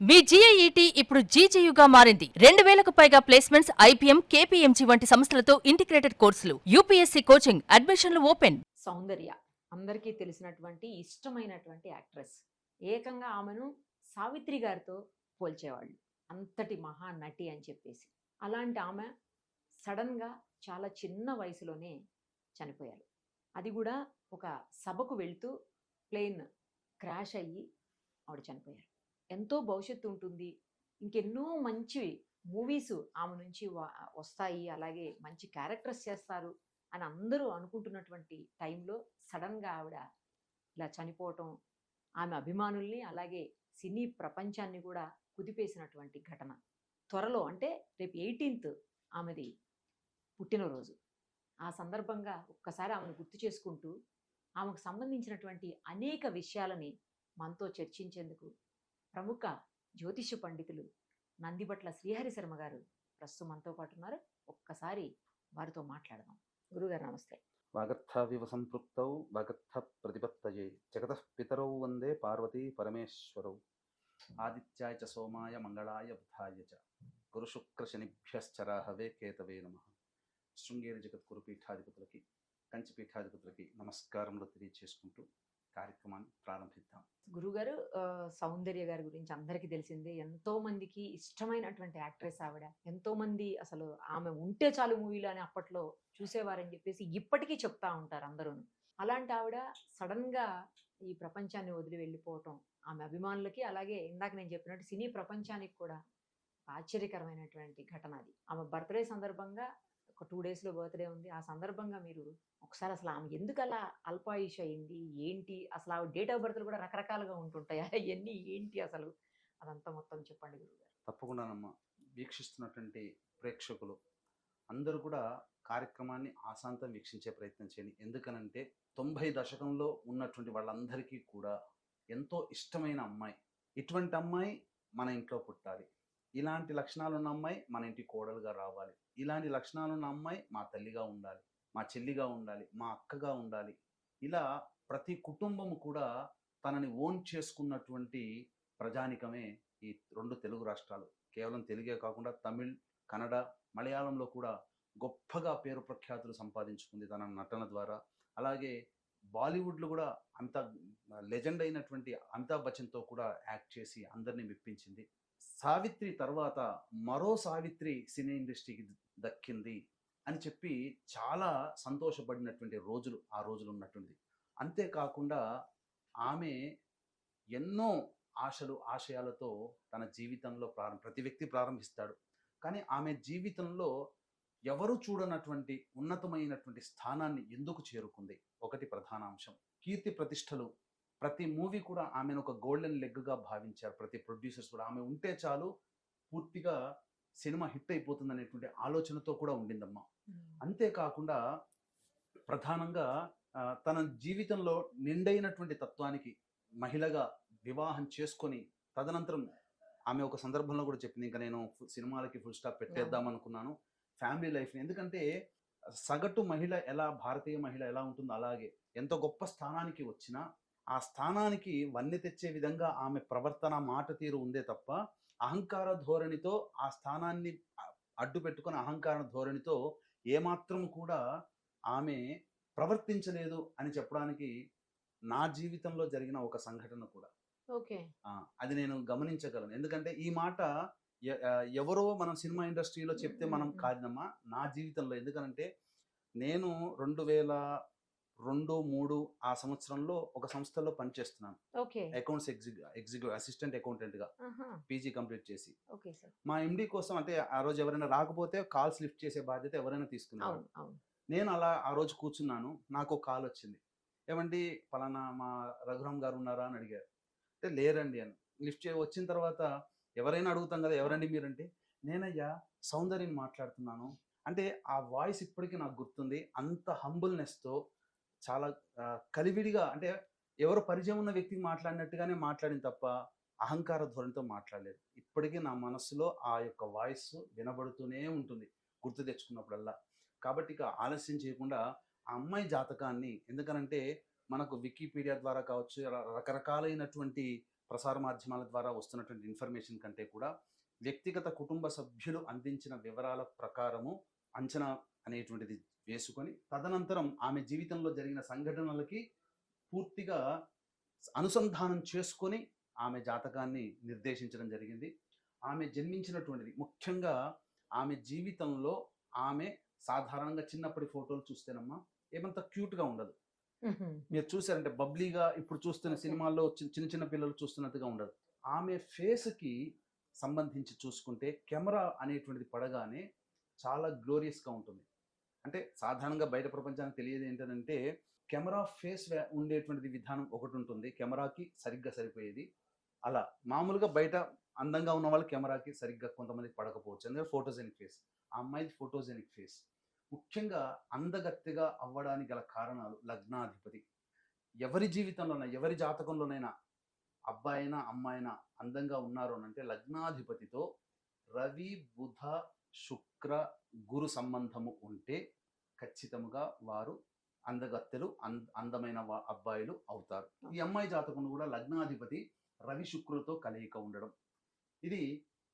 మీ జీఐఈటీ ఇప్పుడు జీజేయుగా మారింది. 2000కు పైగా ప్లేస్మెంట్స్, ఐపీఎం, కేపీఎంజీ వంటి సంస్థలతో ఇంటిగ్రేటెడ్ కోర్సులు. యూపీఎస్సీ కోచింగ్, అడ్మిషన్లు ఓపెన్. సౌందర్య అందరికీ తెలిసినటువంటి ఇష్టమైనటువంటి యాక్ట్రెస్. ఏకంగా ఆమెను సావిత్రి గారితో పోల్చేవాళ్ళు. అంతటి మహానటి అని చెప్పేసి. అలాంటి ఆమె సడన్గా చాలా చిన్న వయసులోనే చనిపోయారు. అది కూడా ఒక సభకు వెళ్తూ ప్లేన్ క్రాష్ అయ్యి ఆవిడ చనిపోయారు. ఎంతో భవిష్యత్తు ఉంటుంది, ఇంకెన్నో మంచి మూవీస్ ఆమె నుంచి వస్తాయి, అలాగే మంచి క్యారెక్టర్స్ చేస్తారు అని అందరూ అనుకుంటున్నటువంటి టైంలో సడన్గా ఆవిడ ఇలా చనిపోవటం ఆమె అభిమానుల్ని అలాగే సినీ ప్రపంచాన్ని కూడా కుదిపేసినటువంటి ఘటన. త్వరలో అంటే రేపు 18th ఆమెది పుట్టినరోజు. ఆ సందర్భంగా ఒక్కసారి ఆమెను గుర్తు చేసుకుంటూ ఆమెకు సంబంధించినటువంటి అనేక విషయాలని మనతో చర్చించేందుకు ప్రముఖ జ్యోతిష్య పండితులు నందిబట్ల శ్రీహరి శర్మ గారు ప్రస్తుతం మనతో పాటు ఉన్నారు. ఒక్కసారి వారితో మాట్లాడదాం. గురుగారు నమస్తే. వాగర్థావివ సంపృక్తౌ వాగర్థ ప్రతిపత్తయే జగతః పితరౌ వందే పార్వతీ పరమేశ్వరౌ ఆదిత్యాయ చ సోమాయ మంగళాయ బుధాయ చ గురుశుక్రశనిభ్యశ్చరాహవే కేతవే నమః. శృంగేరి జగద్గురు పీఠాధిపతులకి, కంచి పీఠాధిపతులకి నమస్కారములు తెలియచేసుకుంటూ కార్యక్రమాన్ని ప్రారంభిద్దాం. గురుగారు, సౌందర్య గారి గురించి అందరికీ తెలిసిందే. ఎంతో మందికి ఇష్టమైనటువంటి యాక్ట్రెస్ ఆవిడ. ఎంతో మంది అసలు ఆమె ఉంటే చాలు మూవీలో అని అప్పట్లో చూసేవారని చెప్పేసి ఇప్పటికీ చెప్తా ఉంటారు అందరూ. అలాంటి ఆవిడ సడన్ గా ఈ ప్రపంచాన్ని వదిలి వెళ్ళిపోవటం ఆమె అభిమానులకి, అలాగే ఇందాక నేను చెప్పినట్టు సినీ ప్రపంచానికి కూడా ఆశ్చర్యకరమైనటువంటి ఘటన అది. ఆమె బర్త్డే సందర్భంగా ఒక 2 days లో బర్త్డే ఉంది. ఆ సందర్భంగా మీరు ఒకసారి అసలు ఆమె ఎందుకు అలా అల్పాయుష్ అయింది, ఏంటి అసలు ఆవిడ డేట్ ఆఫ్ బర్త్లు కూడా రకరకాలుగా ఉంటుంటాయి, అవన్నీ ఏంటి అసలు అదంతా మొత్తం చెప్పండి గురుగారు. తప్పకుండానమ్మా. వీక్షిస్తున్నటువంటి ప్రేక్షకులు అందరూ కూడా కార్యక్రమాన్ని ఆశాంతం వీక్షించే ప్రయత్నం చేయండి. ఎందుకనంటే 90 దశకంలో ఉన్నటువంటి వాళ్ళందరికీ కూడా ఎంతో ఇష్టమైన అమ్మాయి. ఇటువంటి అమ్మాయి మన ఇంట్లో పుట్టాలి, ఇలాంటి లక్షణాలు ఉన్న అమ్మాయి మన ఇంటి కోడలుగా రావాలి, ఇలాంటి లక్షణాలు ఉన్న అమ్మాయి మా తల్లిగా ఉండాలి, మా చెల్లిగా ఉండాలి, మా అక్కగా ఉండాలి. ఇలా ప్రతి కుటుంబము కూడా తనని ఓన్ చేసుకున్నటువంటి ప్రజానికమే ఈ 2 తెలుగు రాష్ట్రాలు. కేవలం తెలుగే కాకుండా తమిళ్, కన్నడ, మలయాళంలో కూడా గొప్పగా పేరు ప్రఖ్యాతులు సంపాదించుకుంది తన నటన ద్వారా. అలాగే బాలీవుడ్లో కూడా అంత లెజెండ్ అయినటువంటి అమితాబ్ బచ్చన్తో కూడా యాక్ట్ చేసి అందరినీ మెప్పించింది. సావిత్రి తర్వాత మరో సావిత్రి సినీ ఇండస్ట్రీకి దక్కింది అని చెప్పి చాలా సంతోషపడినటువంటి రోజులు ఆ రోజులు ఉన్నటువంటి. అంతేకాకుండా ఆమె ఎన్నో ఆశలు ఆశయాలతో తన జీవితంలో ప్రతి వ్యక్తి ప్రారంభిస్తాడు. కానీ ఆమె జీవితంలో ఎవరు చూడనటువంటి ఉన్నతమైనటువంటి స్థానాన్ని ఎందుకు చేరుకుంది? ఒకటి ప్రధాన అంశం కీర్తి ప్రతిష్టలు. ప్రతి మూవీ కూడా ఆమెను ఒక గోల్డెన్ లెగ్గా భావించారు. ప్రతి ప్రొడ్యూసర్స్ కూడా ఆమె ఉంటే చాలు పూర్తిగా సినిమా హిట్ అయిపోతుంది అనేటువంటి ఆలోచనతో కూడా ఉండిందమ్మా. అంతేకాకుండా ప్రధానంగా తన జీవితంలో నిండైనటువంటి తత్వానికి మహిళగా వివాహం చేసుకొని తదనంతరం ఆమె ఒక సందర్భంలో కూడా చెప్పింది, ఇంకా నేను సినిమాలకి ఫుల్ స్టాప్ పెట్టేద్దాం అనుకున్నాను, ఫ్యామిలీ లైఫ్ని. ఎందుకంటే సగటు మహిళ ఎలా, భారతీయ మహిళ ఎలా ఉంటుందో అలాగే ఎంత గొప్ప స్థానానికి వచ్చినా ఆ స్థానానికి వన్నె తెచ్చే విధంగా ఆమె ప్రవర్తన, మాట తీరు ఉందే తప్ప అహంకార ధోరణితో ఆ స్థానాన్ని అడ్డు పెట్టుకుని అహంకార ధోరణితో ఏమాత్రం కూడా ఆమె ప్రవర్తించలేదు అని చెప్పడానికి నా జీవితంలో జరిగిన ఒక సంఘటన కూడా అది నేను గమనించగలను. ఎందుకంటే ఈ మాట ఎవరో మనం సినిమా ఇండస్ట్రీలో చెప్తే మనం కాదమ్మా, నా జీవితంలో. ఎందుకంటే నేను 2002-03 ఆ సంవత్సరంలో ఒక సంస్థలో పనిచేస్తున్నాను. అకౌంట్స్ ఎగ్జిక్యూటివ్ అసిస్టెంట్ అకౌంటెంట్ గా పీజీ కంప్లీట్ చేసి. మా ఎండి కోసం అంటే ఆ రోజు ఎవరైనా రాకపోతే కాల్స్ లిఫ్ట్ చేసే బాధ్యత ఎవరైనా తీసుకున్నారు. నేను అలా ఆ రోజు కూర్చున్నాను, నాకు కాల్ వచ్చింది. ఏమండి పలానా మా రఘురామ్ గారు ఉన్నారా అని అడిగారు. అంటే లేరండి అని. లిఫ్ట్ వచ్చిన తర్వాత ఎవరైనా అడుగుతాం కదా, ఎవరండి మీరంటే, నేనయ్యా సౌందర్యని మాట్లాడుతున్నాను అంటే ఆ వాయిస్ ఇప్పటికీ నాకు గుర్తుంది. అంత హంబుల్నెస్తో చాలా కలివిడిగా, అంటే ఎవరు పరిచయం ఉన్న వ్యక్తికి మాట్లాడినట్టుగానే మాట్లాడింది తప్ప అహంకార ధోరణితో మాట్లాడలేదు. ఇప్పటికీ నా మనసులో ఆ యొక్క వాయిస్ వినబడుతూనే ఉంటుంది గుర్తు తెచ్చుకున్నప్పుడల్లా. కాబట్టి ఇక ఆలస్యం చేయకుండా ఆ అమ్మాయి జాతకాన్ని, ఎందుకనంటే మనకు వికీపీడియా ద్వారా కావచ్చు, రకరకాలైనటువంటి ప్రసార మాధ్యమాల ద్వారా వస్తున్నటువంటి ఇన్ఫర్మేషన్ కంటే కూడా వ్యక్తిగత కుటుంబ సభ్యులు అందించిన వివరాల ప్రకారము అంచనా అనేటువంటిది వేసుకొని తదనంతరం ఆమె జీవితంలో జరిగిన సంఘటనలకి పూర్తిగా అనుసంధానం చేసుకొని ఆమె జాతకాన్ని నిర్దేశించడం జరిగింది. ఆమె జన్మించినటువంటిది ముఖ్యంగా ఆమె జీవితంలో ఆమె సాధారణంగా చిన్నప్పటి ఫోటోలు చూస్తేనమ్మా ఏమంత క్యూట్గా ఉండదు. మీరు చూసారంటే బబ్లీగా ఇప్పుడు చూస్తున్న సినిమాల్లో చిన్న చిన్న పిల్లలు చూస్తున్నట్టుగా ఉండదు. ఆమె ఫేస్కి సంబంధించి చూసుకుంటే కెమెరా అనేటువంటిది పడగానే చాలా గ్లోరియస్గా ఉంటుంది. అంటే సాధారణంగా బయట ప్రపంచానికి తెలియదు ఏంటంటే కెమెరా ఫేస్ ఉండేటువంటిది విధానం ఒకటి ఉంటుంది, కెమెరాకి సరిగ్గా సరిపోయేది. అలా మామూలుగా బయట అందంగా ఉన్న వాళ్ళు కెమెరాకి సరిగ్గా కొంతమందికి పడకపోవచ్చు, ఎందుకంటే ఫోటోజెనిక్ ఫేస్. ఆ అమ్మాయిది ఫోటోజెనిక్ ఫేస్. ముఖ్యంగా అందగత్తెగా అవ్వడానికి గల కారణాలు లగ్నాధిపతి. ఎవరి జీవితంలోనైనా ఎవరి జాతకంలోనైనా అబ్బాయినా అమ్మాయినా అందంగా ఉన్నారు అని అంటే లగ్నాధిపతితో రవి బుధ శుక్ర గురు సంబంధము ఉంటే ఖచ్చితంగా వారు అందగత్తెలు అందమైన అబ్బాయిలు అవుతారు. ఈ అమ్మాయి జాతకంలో కూడా లగ్నాధిపతి రవి శుక్రులతో కలయిక ఉండడం, ఇది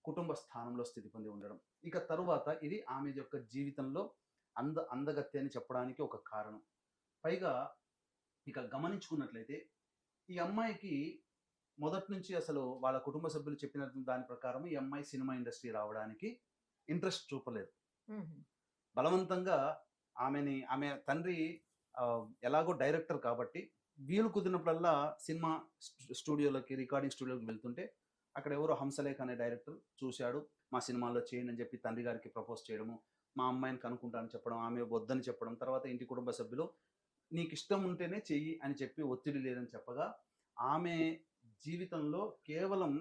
కుటుంబ స్థానంలో స్థితి పొంది ఉండడం. ఇక తరువాత ఇది ఆమె యొక్క జీవితంలో అందగత్తె అని చెప్పడానికి ఒక కారణం. పైగా ఇక గమనించుకున్నట్లయితే ఈ అమ్మాయికి మొదటి నుంచి అసలు వాళ్ళ కుటుంబ సభ్యులు చెప్పిన దాని ప్రకారం ఈ అమ్మాయి సినిమా ఇండస్ట్రీ రావడానికి ఇంట్రెస్ట్ చూపలేదు. బలవంతంగా ఆమె తండ్రి ఎలాగో డైరెక్టర్ కాబట్టి వీలు కుదిరినప్పుడల్లా సినిమా స్టూడియోలకి రికార్డింగ్ స్టూడియోకి వెళ్తుంటే అక్కడ ఎవరో హంసలేఖ అనే డైరెక్టర్ చూశాడు, మా సినిమాలో చేయండి అని చెప్పి తండ్రి గారికి ప్రపోజ్ చేయడము, మా అమ్మాయిని కనుక్కుంటానని చెప్పడం, ఆమె వద్దని చెప్పడం, తర్వాత ఇంటి కుటుంబ సభ్యులు నీకు ఇష్టం ఉంటేనే చెయ్యి అని చెప్పి ఒత్తిడి లేదని చెప్పగా ఆమె జీవితంలో కేవలం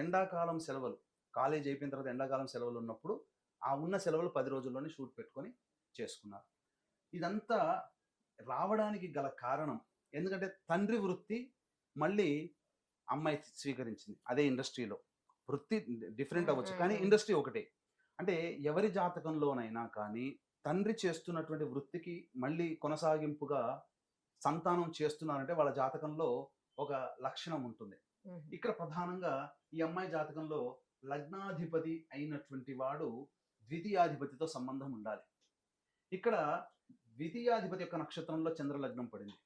ఎండాకాలం సెలవులు, కాలేజ్ అయిపోయిన తర్వాత ఎండాకాలం సెలవులు ఉన్నప్పుడు ఆ ఉన్న సెలవులు 10 రోజుల్లోనే షూట్ పెట్టుకొని చేసుకున్నారు. ఇదంతా రావడానికి గల కారణం ఎందుకంటే తండ్రి వృత్తి మళ్ళీ అమ్మాయి స్వీకరించింది. అదే ఇండస్ట్రీలో వృత్తి డిఫరెంట్ అవ్వచ్చు కానీ ఇండస్ట్రీ ఒకటే. అంటే ఎవరి జాతకంలోనైనా కానీ తండ్రి చేస్తున్నటువంటి వృత్తికి మళ్ళీ కొనసాగింపుగా సంతానం చేస్తున్నారంటే వాళ్ళ జాతకంలో ఒక లక్షణం ఉంటుంది. ఇక్కడ ప్రధానంగా ఈ అమ్మాయి జాతకంలో లగ్నాధిపతి అయినటువంటి వాడు ద్వితీయాధిపతితో సంబంధం ఉండాలి. ఇక్కడ ద్వితీయాధిపతి యొక్క నక్షత్రంలో చంద్రలగ్నం పడింది.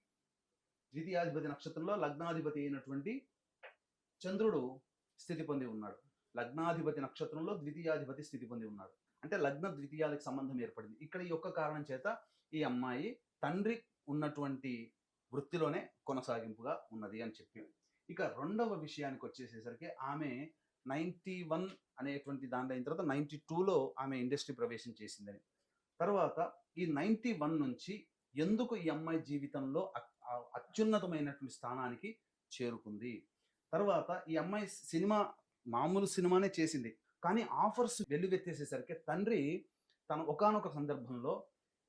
ద్వితీయాధిపతి నక్షత్రంలో లగ్నాధిపతి అయినటువంటి చంద్రుడు స్థితి పొంది ఉన్నాడు. లగ్నాధిపతి నక్షత్రంలో ద్వితీయాధిపతి స్థితి పొంది ఉన్నాడు. అంటే లగ్న ద్వితీయాలకు సంబంధం ఏర్పడింది. ఇక్కడ ఈ ఒక్క కారణం చేత ఈ అమ్మాయి తండ్రి ఉన్నటువంటి వృత్తిలోనే కొనసాగింపుగా ఉన్నది అని చెప్పి. ఇక రెండవ విషయానికి వచ్చేసేసరికి ఆమె 91 అనేటువంటి దాంట్లో అయిన తర్వాత 92లో ఆమె ఇండస్ట్రీ ప్రవేశం చేసిందని. తర్వాత ఈ 91 నుంచి ఎందుకు ఈ అమ్మాయి జీవితంలో అత్యున్నతమైనటువంటి స్థానానికి చేరుకుంది. తర్వాత ఈ అమ్మాయి మామూలు సినిమానే చేసింది కానీ ఆఫర్స్ వెల్లువెత్తేసేసరికి తండ్రి తన ఒకానొక సందర్భంలో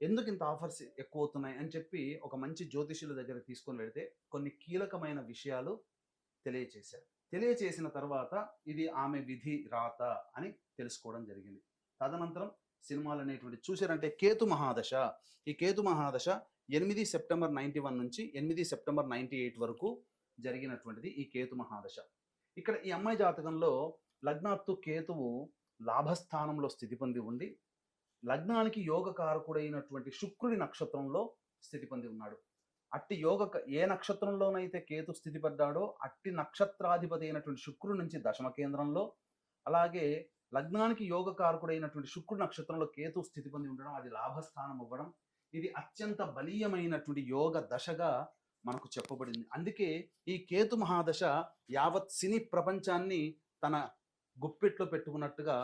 ఎందుకు ఇంత ఆఫర్స్ ఎక్కువ అవుతున్నాయి అని చెప్పి ఒక మంచి జ్యోతిష్యుల దగ్గర తీసుకొని వెళితే కొన్ని కీలకమైన విషయాలు తెలియచేసిన తర్వాత ఇది ఆమె విధి రాత అని తెలుసుకోవడం జరిగింది. తదనంతరం సినిమాలు అనేటువంటి చూసారంటే కేతు మహాదశ. ఈ కేతు మహాదశ 8 సెప్టెంబర్ 91 నుంచి 8 సెప్టెంబర్ 98 వరకు జరిగినటువంటిది ఈ కేతు మహాదశ. ఇక్కడ ఈ అమ్మాయి జాతకంలో లగ్నాత్తు కేతువు లాభస్థానంలో స్థితి పొంది ఉండి లగ్నానికి యోగకారకుడైనటువంటి శుక్రుడి నక్షత్రంలో స్థితి పొంది ఉన్నాడు. అట్టి ఏ నక్షత్రంలోనైతే కేతు స్థితి పడ్డాడో అట్టి నక్షత్రాధిపతి అయినటువంటి శుక్రుడి నుంచి దశమ కేంద్రంలో, అలాగే లగ్నానికి యోగకారకుడైనటువంటి శుక్రుడి నక్షత్రంలో కేతు స్థితి పొంది ఉండడం, అది లాభస్థానం అవ్వడం, ఇది అత్యంత బలీయమైనటువంటి యోగ దశగా మనకు చెప్పబడింది. అందుకే ఈ కేతు మహాదశ యావత్ సినీ ప్రపంచాన్ని తన గుప్పెట్లో పెట్టుకున్నట్టుగా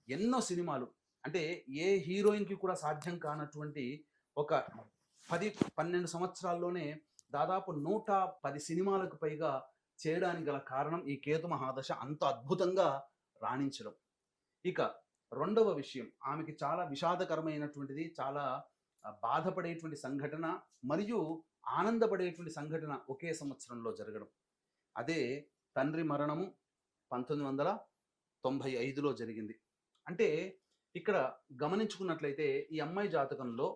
ఎన్నో సినిమాలు, అంటే ఏ హీరోయిన్కి కూడా సాధ్యం కానటువంటి ఒక 10-12 సంవత్సరాల్లోనే దాదాపు 110 సినిమాలకు పైగా చేయడానికి గల కారణం ఈ కేతు మహాదశ అంత అద్భుతంగా రాణించడం. ఇక రెండవ విషయం, ఆమెకి చాలా విషాదకరమైనటువంటిది, చాలా బాధపడేటువంటి సంఘటన మరియు ఆనందపడేటువంటి సంఘటన ఒకే సంవత్సరంలో జరగడం. అదే తండ్రి మరణము 1995లో జరిగింది. అంటే ఇక్కడ గమనించుకున్నట్లయితే ఈ అమ్మాయి జాతకంలో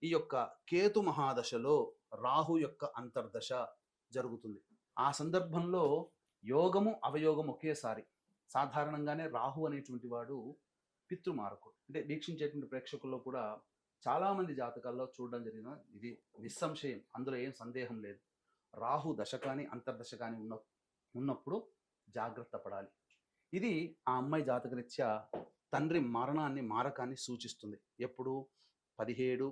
ఈ యొక్క కేతు మహాదశలో రాహు యొక్క అంతర్దశ జరుగుతుంది. ఆ సందర్భంలో యోగము అవయోగం ఒకేసారి. సాధారణంగానే రాహు అనేటువంటి వాడు పితృమారకుడు. అంటే వీక్షించేటువంటి ప్రేక్షకుల్లో కూడా చాలా మంది జాతకాల్లో చూడడం జరిగిన ఇది నిస్సంశయం, అందులో ఏం సందేహం లేదు. రాహు దశ కానీ అంతర్దశ కానీ ఉన్నప్పుడు జాగ్రత్త పడాలి. ఇది ఆ అమ్మాయి జాతకరీత్యా తండ్రి మారకాన్ని సూచిస్తుంది. ఎప్పుడు 17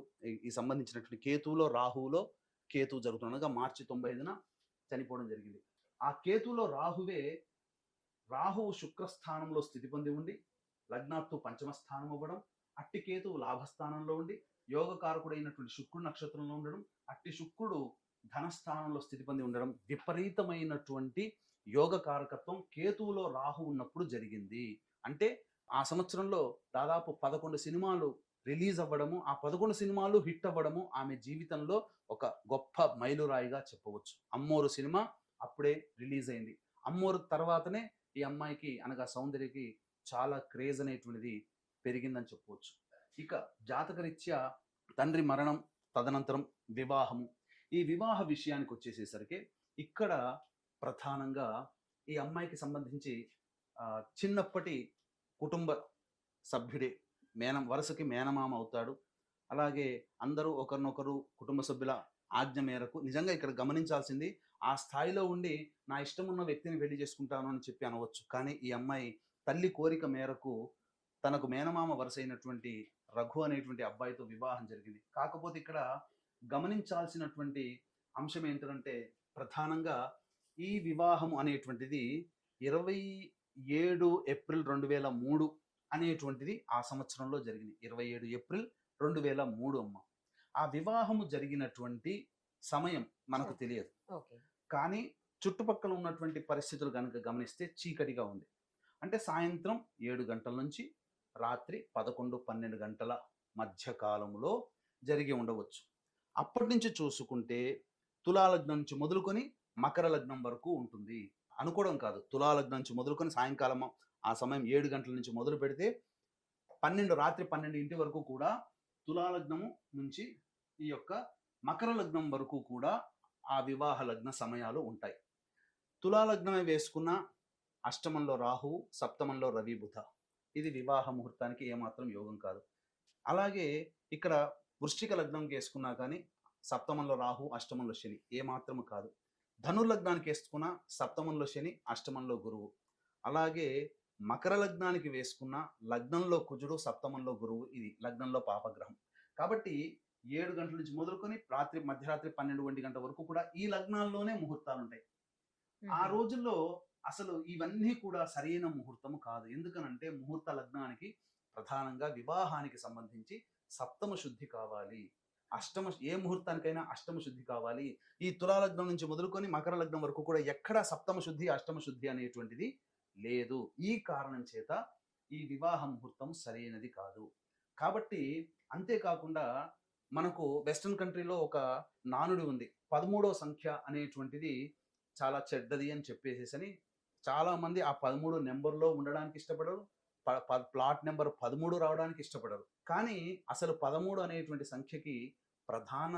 ఈ సంబంధించినటువంటి కేతువులో రాహువులో కేతువు జరుగుతుండగా మార్చి 95న చనిపోవడం జరిగింది. ఆ కేతువులో రాహువు శుక్రస్థానంలో స్థితి పొంది ఉండి లగ్నాత్తు పంచమ స్థానం అవ్వడం, అట్టి కేతువు లాభస్థానంలో ఉండి యోగకారకుడైనటువంటి శుక్రుడు నక్షత్రంలో ఉండడం, అట్టి శుక్రుడు ధనస్థానంలో స్థితి పొంది ఉండడం, విపరీతమైనటువంటి యోగ కారకత్వం కేతువులో రాహు ఉన్నప్పుడు జరిగింది. అంటే ఆ సంవత్సరంలో దాదాపు 11 సినిమాలు రిలీజ్ అవ్వడము, ఆ 11 సినిమాలు హిట్ అవ్వడము ఆమె జీవితంలో ఒక గొప్ప మైలురాయిగా చెప్పవచ్చు. అమ్మోరు సినిమా అప్పుడే రిలీజ్ అయింది. అమ్మోరు తర్వాతనే ఈ అమ్మాయికి అనగా సౌందర్యకి చాలా క్రేజ్ అనేటువంటిది పెరిగిందని చెప్పవచ్చు. ఇక జాతకరీత్యా తండ్రి మరణం, తదనంతరం వివాహము. ఈ వివాహ విషయానికి వచ్చేసేసరికి ఇక్కడ ప్రధానంగా ఈ అమ్మాయికి సంబంధించి చిన్నప్పటి కుటుంబ సభ్యుడే వరుసకి మేనమామ అవుతాడు. అలాగే అందరూ ఒకరినొకరు కుటుంబ సభ్యుల ఆజ్ఞ మేరకు, నిజంగా ఇక్కడ గమనించాల్సింది ఆ స్థాయిలో ఉండి నా ఇష్టం ఉన్న వ్యక్తిని పెళ్లి చేసుకుంటాను అని చెప్పి అనవచ్చు. కానీ ఈ అమ్మాయి తల్లి కోరిక మేరకు తనకు మేనమామ వరుస అయినటువంటి రఘు అనేటువంటి అబ్బాయితో వివాహం జరిగింది. కాకపోతే ఇక్కడ గమనించాల్సినటువంటి అంశం ఏంటంటే ప్రధానంగా ఈ వివాహం అనేటువంటిది 27 ఏప్రిల్ 2003 అనేటువంటిది ఆ సంవత్సరంలో జరిగింది. 27 ఏప్రిల్ 2003 అమ్మ. ఆ వివాహము జరిగినటువంటి సమయం మనకు తెలియదు. కానీ చుట్టుపక్కల ఉన్నటువంటి పరిస్థితులు కనుక గమనిస్తే చీకటిగా ఉంది. అంటే సాయంత్రం 7 గంటల నుంచి రాత్రి 11-12 గంటల మధ్య కాలంలో జరిగి ఉండవచ్చు. అప్పటి నుంచి చూసుకుంటే తులాలగ్నం నుంచి మొదలుకొని మకర లగ్నం వరకు ఉంటుంది. అనుకోవడం కాదు, తులాలగ్నం నుంచి మొదలుకొని సాయంకాలం ఆ సమయం 7 గంటల నుంచి మొదలు పెడితే రాత్రి 12 వరకు కూడా తులాలగ్నము నుంచి ఈ యొక్క మకర లగ్నం వరకు కూడా ఆ వివాహ లగ్న సమయాలు ఉంటాయి. తులాలగ్నమే వేసుకున్న అష్టమంలో రాహువు, సప్తమంలో రవి బుధ, ఇది వివాహ ముహూర్తానికి ఏమాత్రం యోగం కాదు. అలాగే ఇక్కడ వృశ్చిక లగ్నం వేసుకున్నా కానీ సప్తమంలో రాహు, అష్టమంలో శని ఏమాత్రము కాదు. ధనుర్లగ్నానికి వేసుకున్న సప్తమంలో శని, అష్టమంలో గురువు. అలాగే మకర లగ్నానికి వేసుకున్న లగ్నంలో కుజుడు, సప్తమంలో గురువు, ఇది లగ్నంలో పాపగ్రహం. కాబట్టి 7 గంటల నుంచి మొదలుకొని మధ్యరాత్రి 12-1 గంట వరకు కూడా ఈ లగ్నాల్లోనే ముహూర్తాలు ఉంటాయి. ఆ రోజుల్లో అసలు ఇవన్నీ కూడా సరైన ముహూర్తము కాదు. ఎందుకనంటే ముహూర్త లగ్నానికి ప్రధానంగా వివాహానికి సంబంధించి సప్తమ శుద్ధి కావాలి. ఏ ముహూర్తానికైనా అష్టమ శుద్ధి కావాలి. ఈ తులాలగ్నం నుంచి మొదలుకొని మకర లగ్నం వరకు కూడా ఎక్కడా సప్తమ శుద్ధి, అష్టమ శుద్ధి అనేటువంటిది లేదు. ఈ కారణం చేత ఈ వివాహ ముహూర్తం సరైనది కాదు. కాబట్టి అంతేకాకుండా మనకు వెస్ట్రన్ కంట్రీలో ఒక నానుడి ఉంది, 13వ సంఖ్య అనేటువంటిది చాలా చెడ్డది అని చెప్పేసేసని చాలా మంది ఆ 13 నెంబర్లో ఉండడానికి ఇష్టపడరు, ప్లాట్ నెంబర్ 13 రావడానికి ఇష్టపడరు. కానీ అసలు 13 అనేటువంటి సంఖ్యకి ప్రధాన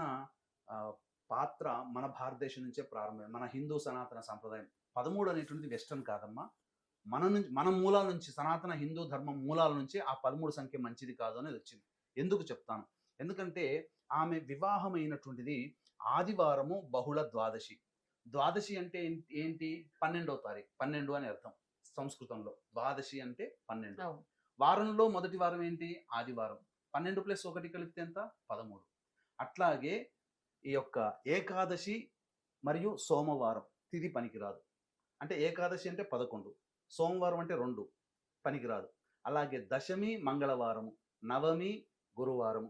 పాత్ర మన భారతదేశం నుంచే ప్రారంభం. మన హిందూ సనాతన సంప్రదాయం 13 అనేటువంటిది వెస్ట్రన్ కాదమ్మా. మన మూలాల నుంచి, సనాతన హిందూ ధర్మం మూలాల నుంచి ఆ 13 సంఖ్య మంచిది కాదు అనేది వచ్చింది. ఎందుకు చెప్తాను, ఎందుకంటే ఆమె వివాహమైనటువంటిది ఆదివారము బహుళ ద్వాదశి. ద్వాదశి అంటే ఏంటి? 12వ తారీఖు, 12 అని అర్థం సంస్కృతంలో. ద్వాదశి అంటే 12. వారంలో మొదటి వారం ఏంటి? ఆదివారం. 12 + 1 కలిపితే ఎంత? 13. అట్లాగే ఈ యొక్క ఏకాదశి మరియు సోమవారం తిథి పనికిరాదు. అంటే ఏకాదశి అంటే 11, సోమవారం అంటే 2 పనికిరాదు. అలాగే దశమి మంగళవారము, నవమి గురువారం,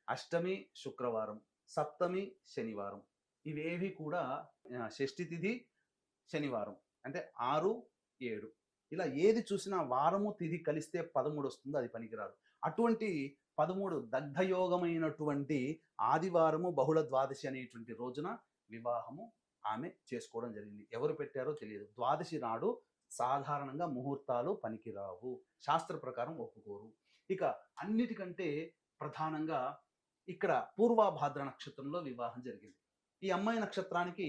అష్టమి శుక్రవారం, సప్తమి శనివారం, ఇవేవి కూడా షష్ఠి తిథి శనివారం. అంటే 6, 7 ఇలా ఏది చూసినా వారము తిథి కలిస్తే 13 వస్తుందో అది పనికిరాదు. అటువంటి 13 దగ్ధయోగమైనటువంటి ఆదివారము బహుళ ద్వాదశి అనేటువంటి రోజున వివాహము ఆమె చేసుకోవడం జరిగింది. ఎవరు పెట్టారో తెలియదు. ద్వాదశి నాడు సాధారణంగా ముహూర్తాలు పనికిరావు, శాస్త్ర ప్రకారం ఒప్పుకోరు. ఇక అన్నిటికంటే ప్రధానంగా ఇక్కడ పూర్వభాద్ర నక్షత్రంలో వివాహం జరిగింది. ఈ అమ్మాయి నక్షత్రానికి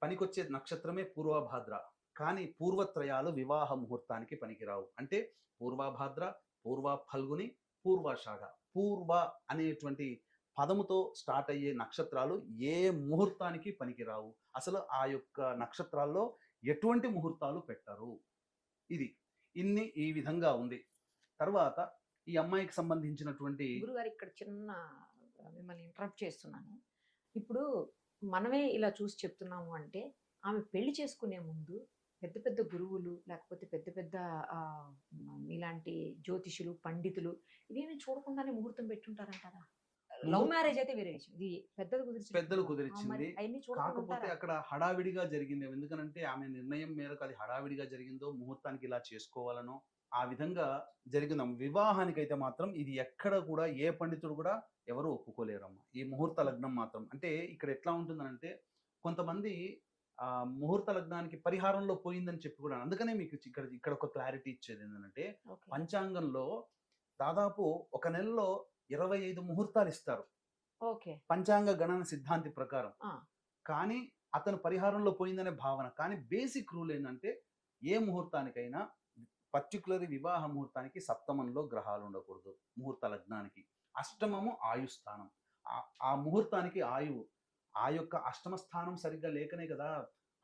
పనికొచ్చే నక్షత్రమే పూర్వభాద్ర. కానీ పూర్వత్రయాలు వివాహ ముహూర్తానికి పనికిరావు. అంటే పూర్వభాద్ర, పూర్వ ఫల్గుని, పూర్వాషాఢ. పూర్వ అనేటువంటి పదముతో స్టార్ట్ అయ్యే నక్షత్రాలు ఏ ముహూర్తానికి పనికిరావు. అసలు ఆ యొక్క నక్షత్రాల్లో ఎటువంటి ముహూర్తాలు పెట్టరు. ఇది ఈ విధంగా ఉంది. తర్వాత ఈ అమ్మాయికి సంబంధించినటువంటి గురుగారు ఇక్కడ చిన్న మిమ్మల్ని ఇంటరప్ట్ చేస్తున్నాను. ఇప్పుడు మనమే ఇలా చూసి చెప్తున్నాము అంటే ఆమె పెళ్లి చేసుకునే ముందు పెద్ద పెద్ద గురువులు లేకపోతే పెద్ద పెద్ద ఇలాంటి జ్యోతిషులు పండితులు ఇవేమి చూడకుండానే ముహూర్తం పెట్టుంటారంటారా? లవ్ మ్యారేజ్ అయితే వేరే విషయం. ఇది పెద్దలు కుదిరించింది. కాకపోతే అక్కడ హడావిడిగా జరిగింది. ఎందుకనంటే ఆమె నిర్ణయం మేరకు అది హడావిడిగా జరిగిందో, ముహూర్తానికి ఇలా చేసుకోవాలనో ఆ విధంగా జరిగింది. వివాహానికైతే మాత్రం ఇది ఎక్కడ కూడా ఏ పండితుడు కూడా ఎవరు ఒప్పుకోలేరమ్మా. ఈ ముహూర్త లగ్నం మాత్రం అంటే ఇక్కడ ఎట్లా ఉంటుందనంటే కొంతమంది ముహూర్త లగ్నానికి పరిహారంలో పోయిందని చెప్పి కూడా, అందుకనే మీకు ఇక్కడ ఒక క్లారిటీ ఇచ్చేది ఏంటంటే పంచాంగంలో దాదాపు ఒక నెలలో 25 ముహూర్తాలు ఇస్తారు పంచాంగ గణన సిద్ధాంతి ప్రకారం. కానీ అతను పరిహారంలో పోయిందనే భావన. కానీ బేసిక్ రూల్ ఏంటంటే ఏ ముహూర్తానికైనా పర్టికులర్ వివాహ ముహూర్తానికి సప్తమంలో గ్రహాలు ఉండకూడదు. ముహూర్త లగ్నానికి అష్టమము ఆయుస్థానం. ఆ ముహూర్తానికి ఆయువు. ఆ యొక్క అష్టమ స్థానం సరిగ్గా లేకనే కదా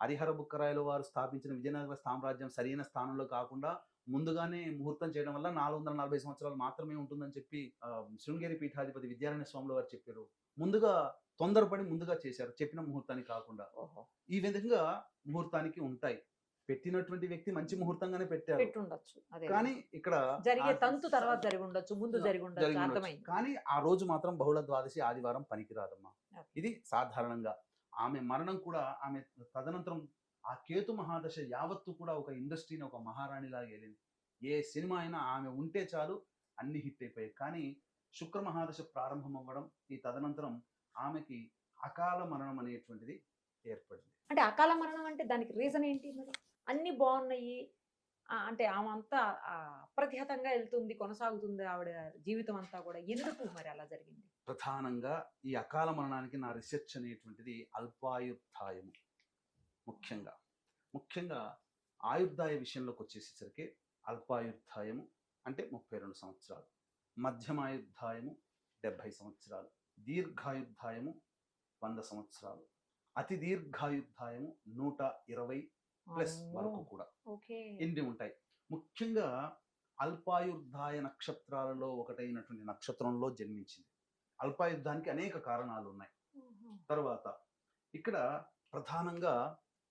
హరిహర బుక్కరాయల వారు స్థాపించిన విజయనగర సామ్రాజ్యం సరైన స్థానంలో కాకుండా ముందుగానే ముహూర్తం చేయడం వల్ల 440 సంవత్సరాలు మాత్రమే ఉంటుందని చెప్పి శృంగేరి పీఠాధిపతి విద్యారణ్య స్వాముల వారు చెప్పారు. తొందరపడి ముందుగా చేశారు, చెప్పిన ముహూర్తానికి కాకుండా. ఈ విధంగా ముహూర్తానికి ఉంటాయి. పెట్టినటువంటి వ్యక్తి మంచి ముహూర్తంగానే పెట్టారు, కానీ ఇక్కడ జరిగే తంతు తర్వాత జరిగి ఉండొచ్చు, ముందు జరిగి ఉండొచ్చు. కానీ ఆ రోజు మాత్రం బహుళ ద్వాదశి ఆదివారం పనికిరాదమ్మా. ఇది సాధారణంగా. ఆమె మరణం కూడా ఆమె తదనంతరం ఆ కేతు మహాదశ యావత్తు కూడా ఒక ఇండస్ట్రీని ఒక మహారాణిలాగా వెళ్ళింది. ఏ సినిమా అయినా ఆమె ఉంటే చాలు అన్ని హిట్ అయిపోయాయి. కానీ శుక్ర మహాదశ ప్రారంభం అవ్వడం, ఈ తదనంతరం ఆమెకి అకాల మరణం అనేటువంటిది ఏర్పడింది. అంటే అకాల మరణం అంటే దానికి రీజన్ ఏంటి? మరి అన్ని బాగున్నాయి అంటే ఆమె అంతా అప్రతిహతంగా వెళ్తుంది, కొనసాగుతుంది ఆవిడ జీవితం అంతా కూడా, ఎందుకు మరి అలా జరిగింది? ప్రధానంగా ఈ అకాల మరణానికి నా రీసెర్చ్ అనేటువంటిది అల్పాయుర్ధాయము. ముఖ్యంగా ఆయుర్దాయ విషయంలోకి వచ్చేసేసరికి అల్పాయుర్ధాయము అంటే 32 సంవత్సరాలు, మధ్యమాయుర్ధాయము 70 సంవత్సరాలు, దీర్ఘాయుర్ధాయము 100 సంవత్సరాలు, అతి దీర్ఘాయుర్ధాయము 120 ప్లస్ వరకు కూడా ఇన్ని ఉంటాయి. ముఖ్యంగా అల్పాయుర్ధాయ నక్షత్రాలలో ఒకటైనటువంటి నక్షత్రంలో జన్మించింది. అల్పాయుర్ధానికి అనేక కారణాలు ఉన్నాయి. తర్వాత ఇక్కడ ప్రధానంగా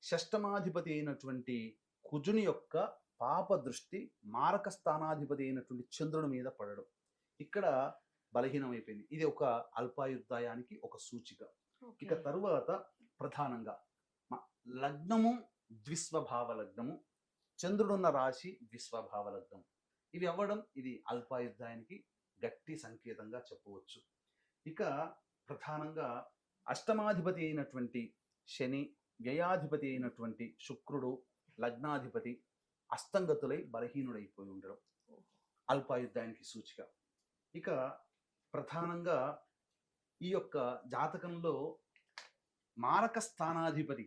షష్టమాధిపతి అయినటువంటి కుజుని యొక్క పాప దృష్టి మారక స్థానాధిపతి అయినటువంటి చంద్రుడి మీద పడడం ఇక్కడ బలహీనమైపోయింది. ఇది ఒక అల్పాయుర్దాయానికి ఒక సూచిక. ఇక తరువాత ప్రధానంగా లగ్నము ద్విస్వభావ లగ్నము, చంద్రుడున్న రాశి ద్విస్వభావ లగ్నం. ఇవి అవ్వడం ఇది అల్పాయుర్దాయానికి గట్టి సంకేతంగా చెప్పవచ్చు. ఇక ప్రధానంగా అష్టమాధిపతి అయినటువంటి శని, వ్యయాధిపతి అయినటువంటి శుక్రుడు, లగ్నాధిపతి అస్తంగతులై బలహీనుడైపోయి ఉండడం అల్పాయుర్దాయానికి సూచిక. ఇక ప్రధానంగా ఈ యొక్క జాతకంలో మారక స్థానాధిపతి,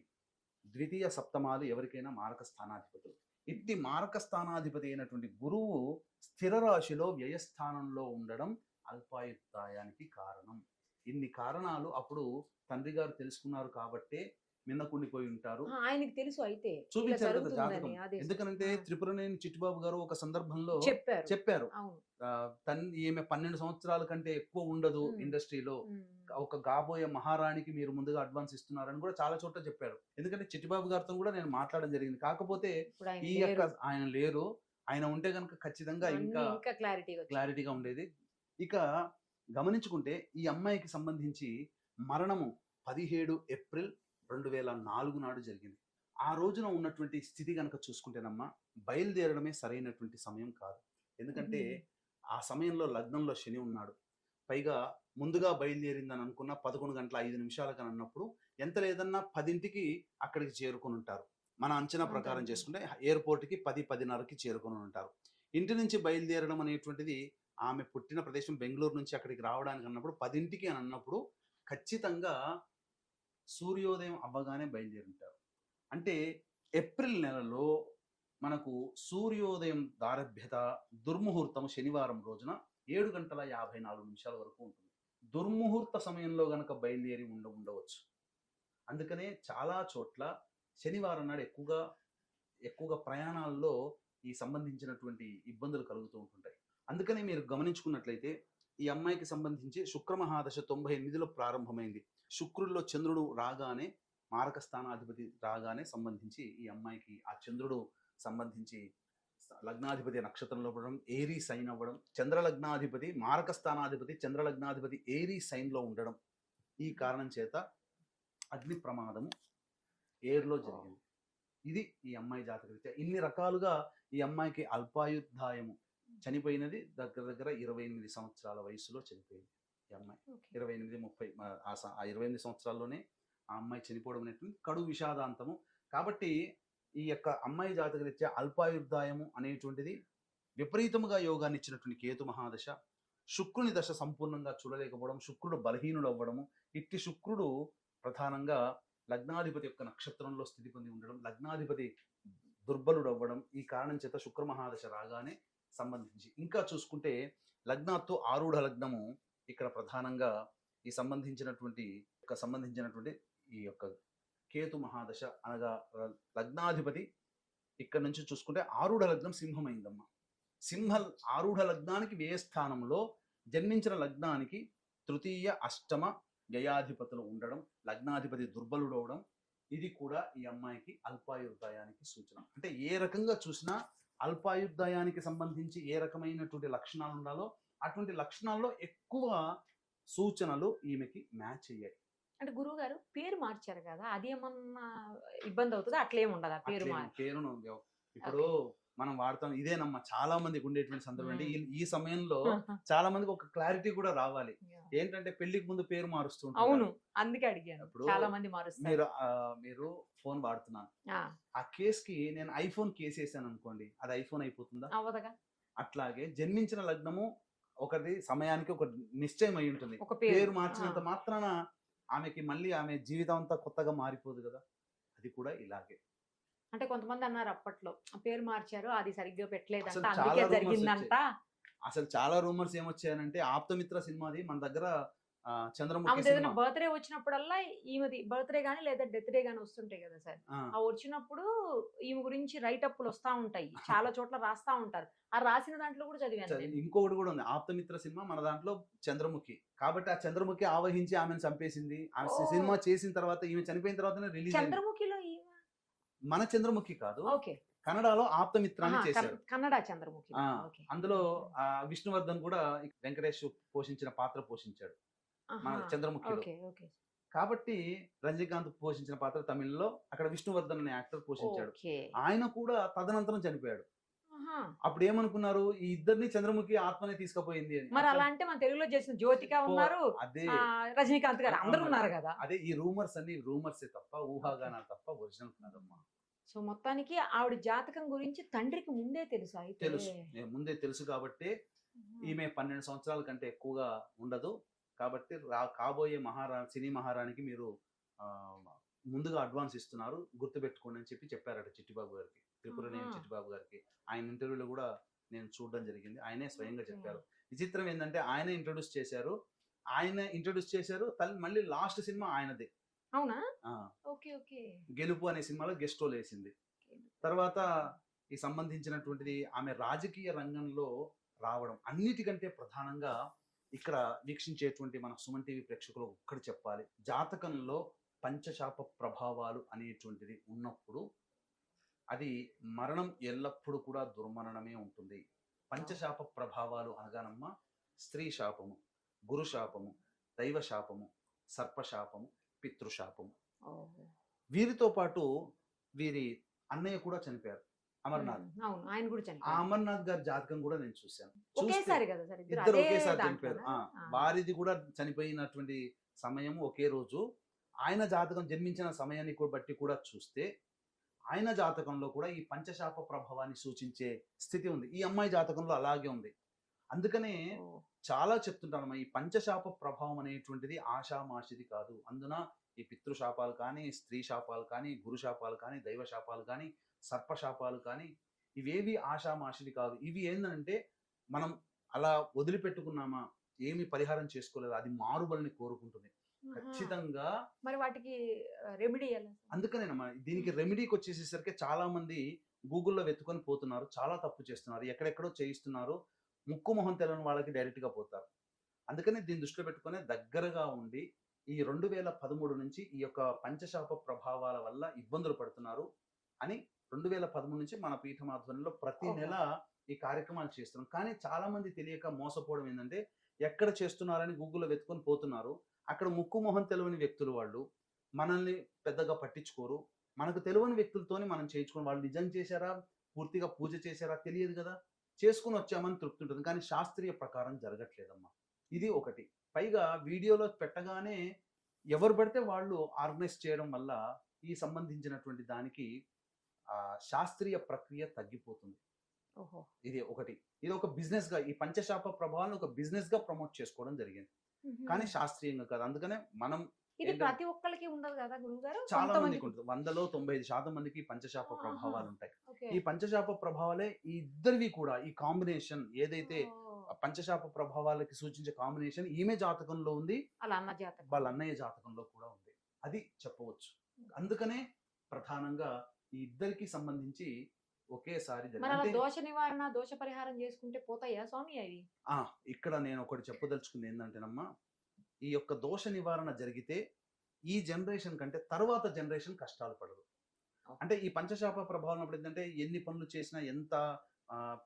ద్వితీయ సప్తమాలు ఎవరికైనా మారక స్థానాధిపతులు. ఇట్టి మారక స్థానాధిపతి అయినటువంటి గురువు స్థిర రాశిలో వ్యయస్థానంలో ఉండడం అల్పాయుర్దాయానికి కారణం. ఇన్ని కారణాలు అప్పుడు తండ్రి గారు తెలుసుకున్నారు కాబట్టే మిన్నకుండిపోయి ఉంటారు. ఆయనకి తెలుసు, అయితే చూపించారు కదా జాతకం. ఎందుకంటే త్రిపురనేని చిట్టిబాబు గారు ఒక సందర్భంలో చెప్పారు, ఈమె 12 సంవత్సరాల కంటే ఎక్కువ ఉండదు ఇండస్ట్రీలో, ఒక కాబోయే మహారాణికి మీరు ముందుగా అడ్వాన్స్ ఇస్తున్నారని కూడా చాలా చోట్ల చెప్పారు. ఎందుకంటే చిట్టిబాబు గారితో కూడా నేను మాట్లాడడం జరిగింది. కాకపోతే ఈ యొక్క ఆయన లేరు, ఆయన ఉంటే కనుక ఖచ్చితంగా ఇంకా క్లారిటీగా ఉండేది. ఇక గమనించుకుంటే ఈ అమ్మాయికి సంబంధించి మరణము 17 ఏప్రిల్ 2004 నాడు జరిగింది. ఆ రోజున ఉన్నటువంటి స్థితి కనుక చూసుకుంటేనమ్మా బయలుదేరడమే సరైనటువంటి సమయం కాదు. ఎందుకంటే ఆ సమయంలో లగ్నంలో శని ఉన్నాడు. పైగా ముందుగా బయలుదేరిందని అనుకున్న 11:05 అన్నప్పుడు ఎంత లేదన్నా 10ంటికి అక్కడికి చేరుకుని ఉంటారు. మన అంచనా ప్రకారం చేసుకుంటే ఎయిర్పోర్ట్కి 10-10:30కి చేరుకుని ఉంటారు. ఇంటి నుంచి బయలుదేరడం అనేటువంటిది ఆమె పుట్టిన ప్రదేశం బెంగళూరు నుంచి అక్కడికి రావడానికి అన్నప్పుడు 10ంటికి అని అన్నప్పుడు ఖచ్చితంగా సూర్యోదయం అవ్వగానే బయలుదేరుంటారు. అంటే ఏప్రిల్ నెలలో మనకు సూర్యోదయం దారభ్యత దుర్ముహూర్తం శనివారం రోజున 7:54 వరకు ఉంటుంది. దుర్ముహూర్త సమయంలో గనక బయలుదేరి ఉండవచ్చు. అందుకనే చాలా చోట్ల శనివారం నాడు ఎక్కువగా ప్రయాణాల్లో ఈ సంబంధించినటువంటి ఇబ్బందులు కలుగుతూ ఉంటుంటాయి. అందుకనే మీరు గమనించుకున్నట్లయితే ఈ అమ్మాయికి సంబంధించి శుక్రమహాదశ 98లో ప్రారంభమైంది. శుక్రుల్లో చంద్రుడు రాగానే మారక స్థానాధిపతి రాగానే సంబంధించి ఈ అమ్మాయికి ఆ చంద్రుడు సంబంధించి లగ్నాధిపతి నక్షత్రంలో పడడం, ఏరీ సైన్ అవ్వడం, చంద్రలగ్నాధిపతి మారక స్థానాధిపతి చంద్రలగ్నాధిపతి ఏరీ సైన్లో ఉండడం, ఈ కారణం చేత అగ్ని ప్రమాదము ఏర్లో జరిగింది. ఇది ఈ అమ్మాయి జాతకరీత్యా. ఇన్ని రకాలుగా ఈ అమ్మాయికి అల్పాయుర్దాయము, చనిపోయినది దగ్గర 28 సంవత్సరాల వయసులో చనిపోయింది ఈ అమ్మాయి. 28-30 ఆ 28 సంవత్సరాల్లోనే ఆ అమ్మాయి చనిపోవడం అనేటువంటి కడు విషాదాంతము. కాబట్టి ఈ యొక్క అమ్మాయి జాతకరీత్యా అల్పాయుర్దాయము అనేటువంటిది విపరీతముగా యోగాన్ని ఇచ్చినటువంటి కేతు మహాదశ, శుక్రుని దశ సంపూర్ణంగా చూడలేకపోవడం, శుక్రుడు బలహీనుడు అవ్వడము, ఇట్టి శుక్రుడు ప్రధానంగా లగ్నాధిపతి యొక్క నక్షత్రంలో స్థితి పొంది ఉండడం, లగ్నాధిపతి దుర్బలుడు అవ్వడం, ఈ కారణం చేత శుక్ర మహాదశ రాగానే సంబంధించి ఇంకా చూసుకుంటే లగ్నాతో ఆరూఢ లగ్నము ఇక్కడ ప్రధానంగా ఈ సంబంధించినటువంటి ఈ యొక్క కేతు మహాదశ అనగా లగ్నాధిపతి ఇక్కడ నుంచి చూసుకుంటే ఆరూఢ లగ్నం సింహమైందమ్మా. ఆరూఢ లగ్నానికి వ్యయ స్థానంలో జన్మించిన లగ్నానికి తృతీయ అష్టమ వ్యయాధిపతులు ఉండడం, లగ్నాధిపతి దుర్బలుడు అవడం, ఇది కూడా ఈ అమ్మాయికి అల్పాయుర్దాయానికి సూచన. అంటే ఏ రకంగా చూసినా అల్పాయుర్దాయానికి సంబంధించి ఏ రకమైనటువంటి లక్షణాలు ఉండాలో అటువంటి లక్షణాల్లో ఎక్కువ సూచనలు ఈమెకి మ్యాచ్ అయ్యాయి. అంటే గురువు గారు పేరు మార్చారు కదా, అది ఏమన్నా ఇబ్బంది అవుతుందా? అట్లేం ఉండదా పేరును ఇప్పుడు మనం వాడతాం ఇదేనమ్మా. చాలా మందికి ఉండేటువంటి సందర్భం అంటే ఈ సమయంలో చాలా మందికి ఒక క్లారిటీ కూడా రావాలి. ఏంటంటే పెళ్లికి ముందు పేరు మారుస్తూ ఉంటారు. అవును, అందుకే అడిగాను. చాలా మంది మారుస్తారు. మీరు ఫోన్ వాడుతున్నాను, ఆ కేస్ కి నేను ఐఫోన్ కేసు వేసాను అనుకోండి, అది ఐఫోన్ అయిపోతుందా? అవ్వదుగా. అట్లాగే జన్మించిన లగ్నము ఒకటి సమయానికి ఒక నిశ్చయం అయి ఉంటుంది. పేరు మార్చినంత మాత్రాన ఆమెకి మళ్ళీ ఆమె జీవితం అంతా కొత్తగా మారిపోదు కదా. అది కూడా ఇలాగే. అంటే కొంతమంది అన్నారు అప్పట్లో పేరు మార్చారు, అది సరిగ్గా పెట్టలేదంట, అందుకే జరిగిందంట. అసలు చాలా రూమర్స్ ఏమొచ్చాయనంటే ఆప్తమిత్ర సినిమాది మన దగ్గర చంద్రముఖి బర్త్డే వచ్చినప్పుడల్లా ఈమెది బర్త్డే గానీ లేదా డెత్ డే గానీ వస్తుంటాయి కదా సార్, ఆ వచ్చినప్పుడు ఈమె గురించి రైట్ అప్లు వస్తా ఉంటాయి, చాలా చోట్ల రాస్తా ఉంటారు. ఆ రాసిన దాంట్లో కూడా చదివాను. ఇంకొకటి కూడా ఉంది, ఆప్తమిత్ర సినిమా మన దాంట్లో చంద్రముఖి, కాబట్టి ఆ చంద్రముఖి ఆవహించి ఆమెను చంపేసింది. ఆ సినిమా చేసిన తర్వాత ఈమె చనిపోయిన తర్వాత రిలీజ్. చంద్రముఖిలో మన చంద్రముఖి కాదు, ఓకే, కన్నడలో ఆప్తమిత్రాన్ని చేశారు. కన్నడ చంద్రముఖి. అందులో విష్ణువర్ధన్ కూడా వెంకటేష్ పోషించిన పాత్ర పోషించాడు మన చంద్రముఖిలో. కాబట్టి రజనీకాంత్ పోషించిన పాత్ర తమిళ్లో అక్కడ విష్ణువర్ధన్ అనే యాక్టర్ పోషించాడు. ఆయన కూడా తదనంతరం చనిపోయాడు. అప్పుడు ఏమనుకున్నారు, ఈ ఇద్దరిని చంద్రముఖి ఆత్మనే తీసుకుపోయింది అని. మరి అలా అంటే మన తెలుగులో చేసిన జ్యోతిక ఉన్నారు, అదే రజనీకాంత్ గారు అందరూ ఉన్నారు కదా. అదే ఈ రూమర్స్ అన్ని రూమర్సే తప్ప ఊహాగానాలు తప్ప ఒరిజినల్ కాదమ్మా. సో మొత్తానికి ఆవిడ జాతకం గురించి తండ్రికి ముందే తెలుసు. ముందే తెలుసు కాబట్టి ఈమె 12 సంవత్సరాల కంటే ఎక్కువగా ఉండదు. కాబట్టి కాబోయే సినీ మహారాణికి మీరు ముందుగా అడ్వాన్స్ ఇస్తున్నారు, గుర్తుపెట్టుకోండి అని చెప్పారట చిట్టిబాబు గారికి, త్రిపురనేని చిట్టిబాబు గారికి. ఆయన ఇంటర్వ్యూలో కూడా నేను చూడడం జరిగింది, ఆయనే స్వయంగా చెప్పారు. విచిత్రం ఏంటంటే ఆయన ఇంట్రొడ్యూస్ చేశారు, మళ్ళీ లాస్ట్ సినిమా ఆయనదే. అవునా? Okay okay. గెలుపు అనే సినిమాలో గెస్ట్ రోల్ వేసింది. తర్వాత ఈ సంబంధించినటువంటిది ఆమె రాజకీయ రంగంలో రావడం. అన్నిటికంటే ప్రధానంగా ఇక్కడ వీక్షించేటువంటి మన సుమన్ టీవీ ప్రేక్షకులు ఒక్కటి చెప్పాలి, జాతకంలో పంచశాప ప్రభావాలు అనేటువంటిది ఉన్నప్పుడు అది మరణం ఎల్లప్పుడూ కూడా దుర్మరణమే ఉంటుంది. పంచశాప ప్రభావాలు అనగానమ్మా స్త్రీ శాపము, గురు శాపము, దైవ శాపము, సర్పశాపము, పితృశాపము. వీరితో పాటు వీరి అన్నయ్య కూడా చనిపోయారు, అమర్నాథ్. ఆ అమర్నాథ్ గారి జాతకం కూడా నేను చూశాను. ఇద్దరు ఒకేసారి చనిపోయారు. వారిది కూడా చనిపోయినటువంటి సమయం ఒకే రోజు. ఆయన జాతకం జన్మించిన సమయాన్ని బట్టి కూడా చూస్తే ఆయన జాతకంలో కూడా ఈ పంచశాప ప్రభావాన్ని సూచించే స్థితి ఉంది. ఈ అమ్మాయి జాతకంలో అలాగే ఉంది. అందుకనే చాలా చెప్తుంటాను, ఈ పంచశాప ప్రభావం అనేటువంటిది ఆషామాషిది కాదు. అందున ఈ పితృశాపాలు కానీ, స్త్రీ శాపాలు కానీ, గురు శాపాలు కానీ, దైవ శాపాలు కానీ, సర్ప శాపాలు కానీ, ఇవేవి ఆషామాషివి కాదు. ఇవి ఏందంటే మనం అలా వదిలిపెట్టుకున్నామా, ఏమి పరిహారం చేసుకోలేదు, అది మారుబలిని కోరుకుంటుంది. ఆహా. ఖచ్చితంగా మరి వాటికి రెమెడీ ఎలా? అందుకనేనమ్మా దీనికి రెమెడీకి వచ్చేసేసరికి చాలా మంది గూగుల్‌లో వెతుక్కొని పోతున్నారు. చాలా తప్పు చేస్తున్నారు. ఎక్కడెక్కడో చేయిస్తున్నారు. ముక్కు మొహం తెలవని వాళ్ళకి డైరెక్ట్‌గా పోతారు. అందుకని దీన్ని దృష్టిలో పెట్టుకొని దగ్గరగా ఉండి ఈ 2013 నుంచి ఈ యొక్క పంచశాప ప్రభావాల వల్ల ఇబ్బందులు పడుతున్నారు అని 2013 నుంచి మన పీఠం ఆధ్వర్యంలో ప్రతి ఓహో. నెల ఈ కార్యక్రమాలు చేస్తున్నాం. కానీ చాలా మంది తెలియక మోసపోవడం ఏందంటే ఎక్కడ చేస్తున్నారని గూగుల్‌లో వెతుక్కొని పోతున్నారు. అక్కడ ముక్కు మొహం తెలవని వ్యక్తులు వాళ్ళు. మనల్ని పెద్దగా పట్టించుకోరు. మనకు తెలవని వ్యక్తులతోని మనం చేయించుకొని వాళ్ళు నిజం చేశారా? పూర్తిగా పూజ చేశారా? తెలియదు గదా! చేసుకొని వచ్చామని తృప్తి ఉంటుంది. కానీ శాస్త్రీయ ప్రకారం జరగట్లేదమ్మా. ఇది ఒకటి. పైగా వీడియోలో పెట్టగానే ఎవరు పడితే వాళ్ళు ఆర్గనైజ్ చేయడం వల్ల ఈ సంబంధించినటువంటి దానికి శాస్త్రీయ ప్రక్రియ తగ్గిపోతుంది. ఓహో. ఇది ఒకటి. ఇది ఒక బిజినెస్‌గా ఈ పంచశాప ప్రభావాలను ఒక బిజినెస్‌గా ప్రమోట్ చేసుకోవడం జరిగింది. కానీ శాస్త్రీయంగా కాదు. అందుకనే మనం ఇది ప్రతి ఒక్కరికి ఉండదు కదా గురువుగారు? చాలా కొంతమందికి. మందికి ఉంటుంది. 100లో 95% మందికి పంచశాప ఆహా. ప్రభావాలు ఉంటాయి. ఓకే. ఈ పంచశాప ప్రభావాలే ఈ ఇద్దరివి కూడా ఈ కాంబినేషన్ ఏదైతే ఓ. పంచశాప ప్రభావాలకి సూచించే కాంబినేషన్ ఈమె జాతకంలో ఉంది. అలా అన్న జాతకం. వాళ్ళ అన్నయ్య జాతకంలో కూడా ఉంది. అది చెప్పవచ్చు. అందుకనే ప్రధానంగా ఈ ఇద్దరికి సంబంధించి ఒకేసారి మరి అలా అంటే దోష నివారణ, దోష పరిహారం చేసుకుంటే పోతాయా స్వామి అవి? ఇక్కడ నేను ఒకటి చెప్పదలుచుకుంది ఏంటంటేనమ్మా, ఈ యొక్క దోష నివారణ జరిగితే ఈ జనరేషన్ కంటే తర్వాత జనరేషన్ కష్టాలు పడరు. అంటే ఈ పంచశాప ప్రభావం ఉన్నప్పుడు ఏంటంటే ఎన్ని పనులు చేసినా ఎంత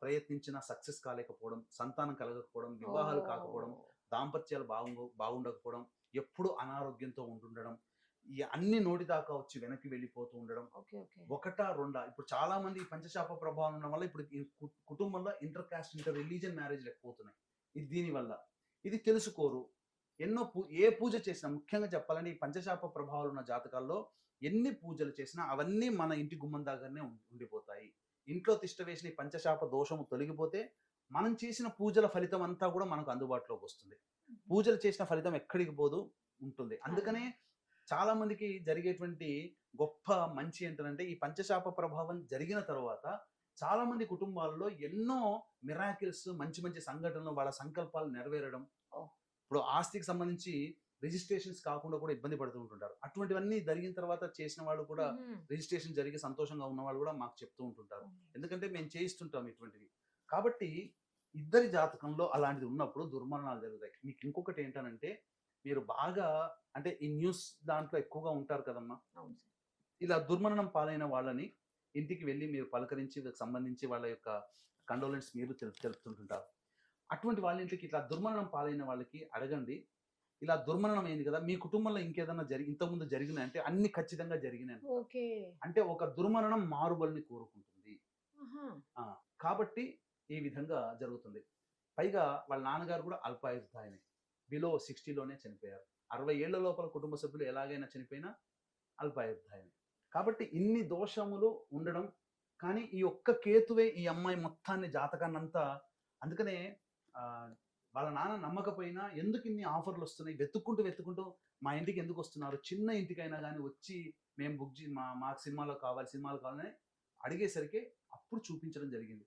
ప్రయత్నించినా సక్సెస్ కాలేకపోవడం, సంతానం కలగకపోవడం, వివాహాలు కాకపోవడం, దాంపత్యాలు బాగుండకపోవడం, ఎప్పుడు అనారోగ్యంతో ఉంటుండడం, ఈ అన్ని నోటి దాకా వచ్చి వెనక్కి వెళ్ళిపోతూ ఉండడం. ఓకే. ఓకే. ఒకటా రెండా ఇప్పుడు చాలా మంది ఈ పంచశాప ప్రభావం ఉండడం వల్ల ఇప్పుడు ఈ కుటుంబంలో ఇంటర్ కాస్ట్ ఇంటర్ రిలీజియన్ మ్యారేజ్లు ఎక్కువవుతున్నాయి. ఇది దీనివల్ల ఇది తెలుసుకోరు. ఎన్నో ఏ పూజ చేసినా ముఖ్యంగా చెప్పాలంటే ఈ పంచశాప ప్రభావాలు ఉన్న జాతకాల్లో ఎన్ని పూజలు చేసినా అవన్నీ మన ఇంటి గుమ్మం దగ్గరనే ఉండిపోతాయి. ఇంట్లో తిష్ట వేసిన ఈ పంచశాప దోషము తొలగిపోతే మనం చేసిన పూజల ఫలితం అంతా కూడా మనకు అందుబాటులోకి వస్తుంది. పూజలు చేసిన ఫలితం ఎక్కడికి పోదు ఉంటుంది. అందుకనే చాలా మందికి జరిగేటువంటి గొప్ప మంచి ఏంటంటే ఈ పంచశాప ప్రభావం జరిగిన తర్వాత చాలా మంది కుటుంబాల్లో ఎన్నో మిరాకిల్స్, మంచి మంచి సంఘటనలు, వాళ్ళ సంకల్పాలు నెరవేరడం. ఇప్పుడు ఆస్తికి సంబంధించి రిజిస్ట్రేషన్స్ కాకుండా కూడా ఇబ్బంది పడుతూ ఉంటుంటారు. అటువంటివన్నీ జరిగిన తర్వాత చేసిన వాళ్ళు కూడా రిజిస్ట్రేషన్ జరిగి సంతోషంగా ఉన్న వాళ్ళు కూడా మాకు చెప్తూ ఉంటుంటారు. ఎందుకంటే మేము చేయిస్తుంటాం ఇటువంటివి. కాబట్టి ఇద్దరి జాతకంలో అలాంటిది ఉన్నప్పుడు దుర్మరణాలు జరుగుతాయి. మీకు ఇంకొకటి ఏంటనంటే మీరు బాగా అంటే ఈ న్యూస్ దాంట్లో ఎక్కువగా ఉంటారు కదమ్మా. అవును సార్. ఇలా దుర్మరణం పాలైన వాళ్ళని ఇంటికి వెళ్ళి మీరు పలకరించి సంబంధించి వాళ్ళ యొక్క కండోలెన్స్ మీరు తెలుపుతుంటుంటారు. అటువంటి వాళ్ళ ఇంటికి ఇట్లా దుర్మరణం పాలైన వాళ్ళకి అడగండి, ఇలా దుర్మరణం అయింది కదా, మీ కుటుంబంలో ఇంకేదన్నా ఇంతకుముందు జరిగినాయి అంటే అన్ని ఖచ్చితంగా జరిగినాయి. ఓకే. అంటే ఒక దుర్మరణం మారుబలిని కోరుకుంటుంది. ఆహా. కాబట్టి ఈ విధంగా జరుగుతుంది. పైగా వాళ్ళ నాన్నగారు కూడా అల్పాయుధాయనే, బిలో 60లోనే చనిపోయారు. 60 ఏళ్ల లోపల కుటుంబ సభ్యులు ఎలాగైనా చనిపోయినా అల్పాయుధాయనే. కాబట్టి ఇన్ని దోషములు ఉండడం, కానీ ఈ ఒక్క కేతువే ఈ అమ్మాయి మొత్తాన్ని జాతకాన్నంతా. అందుకనే వాళ్ళ నాన్న నమ్మకపోయినా ఎందుకు ఇన్ని ఆఫర్లు వస్తున్నాయి, వెతుక్కుంటూ మా ఇంటికి ఎందుకు వస్తున్నారు, చిన్న ఇంటికైనా కానీ వచ్చి మేము బుక్ మాకు సినిమాలో కావాలని అడిగేసరికి అప్పుడు చూపించడం జరిగింది.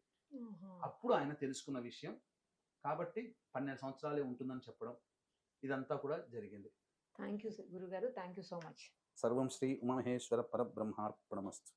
అప్పుడు ఆయన తెలుసుకున్న విషయం. కాబట్టి 12 సంవత్సరాలే ఉంటుందని చెప్పడం, ఇదంతా కూడా జరిగింది. థ్యాంక్ యూ గురుగారు. Thank you so much. సర్వం శ్రీ ఉమామహేశ్వర పరబ్రహ్మార్పణమస్తు.